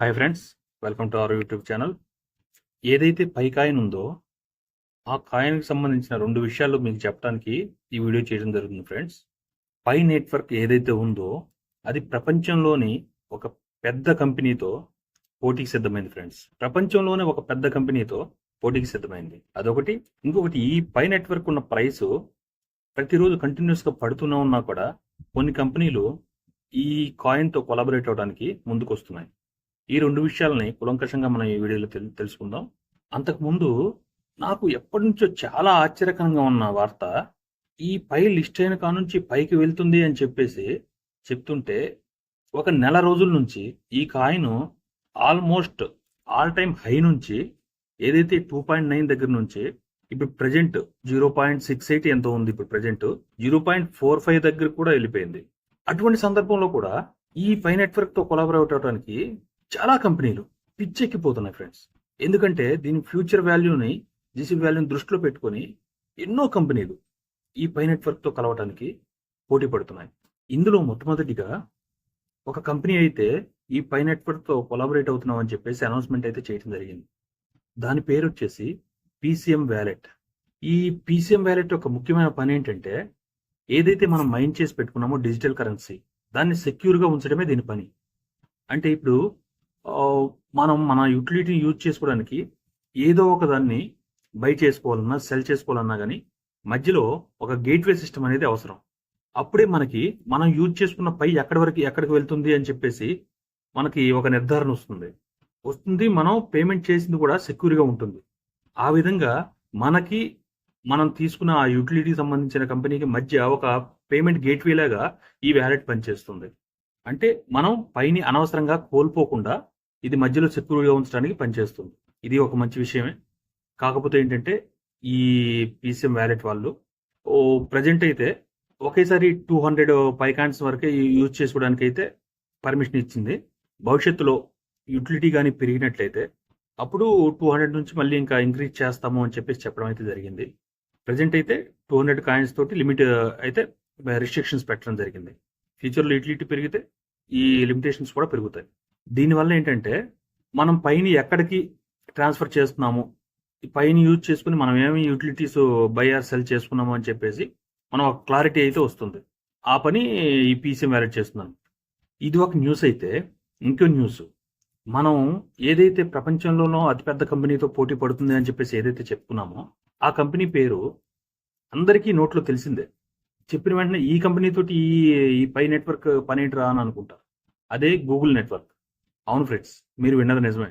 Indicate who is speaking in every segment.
Speaker 1: Hi friends, welcome to our YouTube channel. ఏదైతే పై coin ఉందో ఆ కాయిన్కి సంబంధించిన రెండు విషయాలు మీకు చెప్పడానికి ఈ వీడియో చేయడం జరుగుతుంది ఫ్రెండ్స్. పై నెట్వర్క్ ఏదైతే ఉందో అది ప్రపంచంలోని ఒక పెద్ద కంపెనీతో పోటీకి సిద్ధమైంది ఫ్రెండ్స్. ప్రపంచంలోనే ఒక పెద్ద కంపెనీతో పోటీకి సిద్ధమైంది. అదొకటి. ఇంకొకటి, ఈ పై నెట్వర్క్ ఉన్న ప్రైస్ ప్రతిరోజు కంటిన్యూస్గా పడుతూనే ఉన్నా కూడా కొన్ని కంపెనీలు ఈ కాయిన్తో కొలాబరేట్ అవడానికి ముందుకు వస్తున్నాయి. ఈ రెండు విషయాలని కులంకషంగా మనం ఈ వీడియోలో తెలుసుకుందాం. అంతకుముందు నాకు ఎప్పటి నుంచో చాలా ఆశ్చర్యకరంగా ఉన్న వార్త, ఈ పై లిస్ట్ అయిన కానుంచి పైకి వెళ్తుంది అని చెప్పేసి చెప్తుంటే ఒక నెల రోజుల నుంచి ఈ coin almost all time high నుంచి ఏదైతే 2.9 దగ్గర నుంచి ఇప్పుడు ప్రజెంట్ 0.68 ఎంతో ఉంది. ఇప్పుడు ప్రజెంట్ 0.45 దగ్గర కూడా వెళ్ళిపోయింది. అటువంటి సందర్భంలో కూడా ఈ పై నెట్వర్క్ తో కొలాబరేట్ అవడానికి చాలా కంపెనీలు పిచ్చెక్కిపోతున్నాయి ఫ్రెండ్స్. ఎందుకంటే దీని ఫ్యూచర్ వాల్యూని, జీసీపీ వాల్యూని దృష్టిలో పెట్టుకొని ఎన్నో కంపెనీలు ఈ పై నెట్వర్క్తో కలవటానికి పోటీ పడుతున్నాయి. ఇందులో మొట్టమొదటిగా ఒక కంపెనీ అయితే ఈ పై నెట్వర్క్తో కొలాబరేట్ అవుతున్నాం అని చెప్పేసి అనౌన్స్మెంట్ అయితే చేయడం జరిగింది. దాని పేరు వచ్చేసి పీసీఎం వ్యాలెట్. ఈ పీసీఎం వ్యాలెట్ యొక్క ముఖ్యమైన పని ఏంటంటే, ఏదైతే మనం మైన్ చేసి పెట్టుకున్నామో డిజిటల్ కరెన్సీ, దాన్ని సెక్యూర్గా ఉంచడమే దీని పని. అంటే ఇప్పుడు మనం మన యూటిలిటీని యూజ్ చేసుకోవడానికి ఏదో ఒక దాన్ని బై చేసుకోవాలన్నా, సెల్ చేసుకోవాలన్నా కానీ మధ్యలో ఒక గేట్వే సిస్టమ్ అనేది అవసరం. అప్పుడే మనకి మనం యూజ్ చేసుకున్న పై ఎక్కడికి వెళ్తుంది అని చెప్పేసి మనకి ఒక నిర్ధారణ వస్తుంది. మనం పేమెంట్ చేసింది కూడా సెక్యూర్గా ఉంటుంది. ఆ విధంగా మనం తీసుకున్న ఆ యూటిలిటీకి సంబంధించిన కంపెనీకి మధ్య ఒక పేమెంట్ గేట్వే లాగా ఈ వ్యాలెట్ పనిచేస్తుంది. అంటే మనం పైని అనవసరంగా కోల్పోకుండా ఇది మధ్యలో సెక్యూర్గా ఉంచడానికి పనిచేస్తుంది. ఇది ఒక మంచి విషయమే. కాకపోతే ఏంటంటే, ఈ పీసీఎం వ్యాలెట్ వాళ్ళు ప్రజెంట్ అయితే ఒకేసారి 200 పై కాయిన్స్ వరకే యూజ్ చేసుకోవడానికి అయితే పర్మిషన్ ఇచ్చింది. భవిష్యత్తులో యూటిలిటీ కానీ పెరిగినట్లయితే అప్పుడు 200 నుంచి మళ్ళీ ఇంకా ఇంక్రీజ్ చేస్తాము అని చెప్పేసి చెప్పడం అయితే జరిగింది. ప్రజెంట్ అయితే 200 కాయిన్స్ తోటి లిమిట్ అయితే రిస్ట్రిక్షన్స్ పెట్టడం జరిగింది. ఫ్యూచర్లో యూటిలిటీ పెరిగితే ఈ లిమిటేషన్స్ కూడా పెరుగుతాయి. దీనివల్ల ఏంటంటే, మనం పైన ఎక్కడికి ట్రాన్స్ఫర్ చేస్తున్నాము, పైన యూజ్ చేసుకుని మనం ఏమి యూటిలిటీస్ బై ఆర్ సెల్ చేసుకున్నాము అని చెప్పేసి మనం ఒక క్లారిటీ అయితే వస్తుంది. ఆ పని ఈ పీసీఎం వ్యాలెట్ చేస్తున్నాను. ఇది ఒక న్యూస్ అయితే, ఇంకో న్యూస్, మనం ఏదైతే ప్రపంచంలోనో అతిపెద్ద కంపెనీతో పోటీ పడుతుంది అని చెప్పేసి ఏదైతే చెప్పుకున్నామో ఆ కంపెనీ పేరు అందరికీ నోట్లో తెలిసిందే. చెప్పిన వెంటనే ఈ కంపెనీతోటి ఈ పై నెట్వర్క్ పనేంటి రా అని అనుకుంటారు. అదే గూగుల్ నెట్వర్క్. అవును ఫ్రెండ్స్, మీరు విన్నది నిజమే.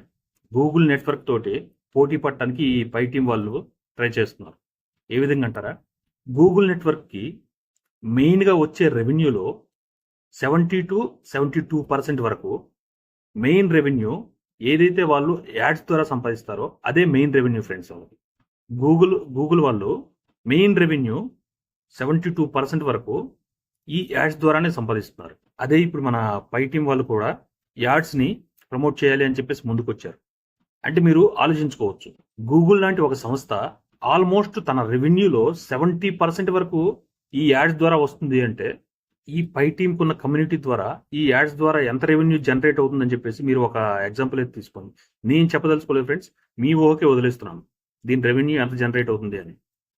Speaker 1: గూగుల్ నెట్వర్క్ తోటి పోటీ పడటానికి ఈ పై టీం వాళ్ళు ట్రై చేస్తున్నారు. ఏ విధంగా అంటారా? గూగుల్ నెట్వర్క్కి మెయిన్గా వచ్చే రెవెన్యూలో 70-72% వరకు మెయిన్ రెవెన్యూ ఏదైతే వాళ్ళు యాడ్స్ ద్వారా సంపాదిస్తారో అదే మెయిన్ రెవెన్యూ ఫ్రెండ్స్. వాళ్ళకి గూగుల్ వాళ్ళు మెయిన్ రెవెన్యూ 72% వరకు ఈ యాడ్స్ ద్వారానే సంపాదిస్తున్నారు. అదే ఇప్పుడు మన పై టీం వాళ్ళు కూడా యాడ్స్ని ప్రమోట్ చేయాలి అని చెప్పేసి ముందుకు వచ్చారు. అంటే మీరు ఆలోచించుకోవచ్చు, గూగుల్ లాంటి ఒక సంస్థ ఆల్మోస్ట్ తన రెవెన్యూలో 70% వరకు ఈ యాడ్స్ ద్వారా వస్తుంది అంటే, ఈ పై టీంకు ఉన్న కమ్యూనిటీ ద్వారా ఈ యాడ్స్ ద్వారా ఎంత రెవెన్యూ జనరేట్ అవుతుందని చెప్పేసి మీరు ఒక ఎగ్జాంపుల్ అయితే తీసుకోండి. నేను చెప్పదలుచుకోలేదు ఫ్రెండ్స్, మీ ఓకే వదిలేస్తున్నాను దీని రెవెన్యూ ఎంత జనరేట్ అవుతుంది అని.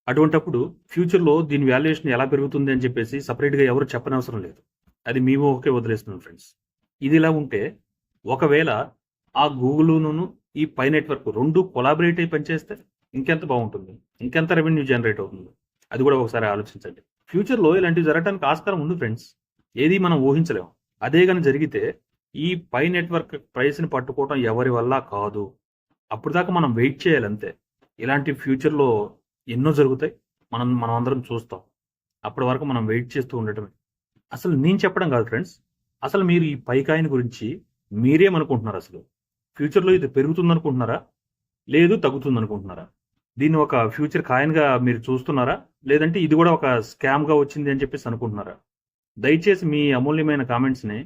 Speaker 1: అటువంటప్పుడు ఫ్యూచర్లో దీని వాల్యుయేషన్ ఎలా పెరుగుతుంది అని చెప్పేసి సపరేట్గా ఎవరు చెప్పనవసరం లేదు. అది మీ ఓకే వదిలేస్తున్నాను ఫ్రెండ్స్. ఇది ఇలా ఉంటే, ఒకవేళ ఆ గూగుల్ను ఈ పై నెట్వర్క్ రెండు కొలాబరేట్ అయి పనిచేస్తే ఇంకెంత బాగుంటుంది, ఇంకెంత రెవెన్యూ జనరేట్ అవుతుంది, అది కూడా ఒకసారి ఆలోచించండి. ఫ్యూచర్లో ఇలాంటివి జరగడానికి ఆస్కారం ఉంది ఫ్రెండ్స్. ఏది మనం ఊహించలేము. అదే కానీ జరిగితే ఈ పై నెట్వర్క్ ప్రైస్ని పట్టుకోవడం ఎవరి వల్ల కాదు. అప్పుడు దాకా మనం వెయిట్ చేయాలంతే. ఇలాంటి ఫ్యూచర్లో ఎన్నో జరుగుతాయి, మనం అందరం చూస్తాం. అప్పటి వరకు మనం వెయిట్ చేస్తూ ఉండటమే. అసలు నేను చెప్పడం కాదు ఫ్రెండ్స్, అసలు మీరు ఈ పై కాయిన్ గురించి మీరేమనుకుంటున్నారు? అసలు ఫ్యూచర్లో ఇది పెరుగుతుంది అనుకుంటున్నారా, లేదు తగ్గుతుంది అనుకుంటున్నారా? దీన్ని ఒక ఫ్యూచర్ కాయిన్గా మీరు చూస్తున్నారా, లేదంటే ఇది కూడా ఒక స్కామ్గా వచ్చింది అని చెప్పేసి అనుకుంటున్నారా? దయచేసి మీ అమూల్యమైన కామెంట్స్ని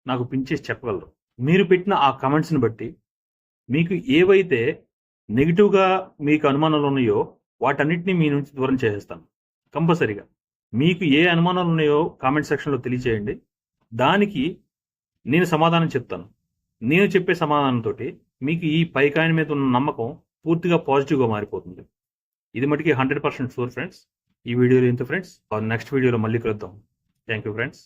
Speaker 1: నాకు పిన్ చేసి చెప్పగలరు. మీరు పెట్టిన ఆ కామెంట్స్ని బట్టి మీకు ఏవైతే నెగిటివ్గా మీకు అనుమానాలు ఉన్నాయో వాటన్నిటిని మీ నుంచి దూరం చేసేస్తాను కంపల్సరీగా. మీకు ఏ అనుమానాలు ఉన్నాయో కామెంట్ సెక్షన్లో తెలియచేయండి. దానికి నేను సమాధానం చెప్తాను. నేను చెప్పే సమాధానంతో మీకు ఈ పై కాయిన్ మీద ఉన్న నమ్మకం పూర్తిగా పాజిటివ్గా మారిపోతుంది. ఇది మటుకి 100% షూర్ ఫ్రెండ్స్. ఈ వీడియోలో ఇంత ఫ్రెండ్స్. నెక్స్ట్ వీడియోలో మళ్ళీ కలుద్దాం. Thank you friends.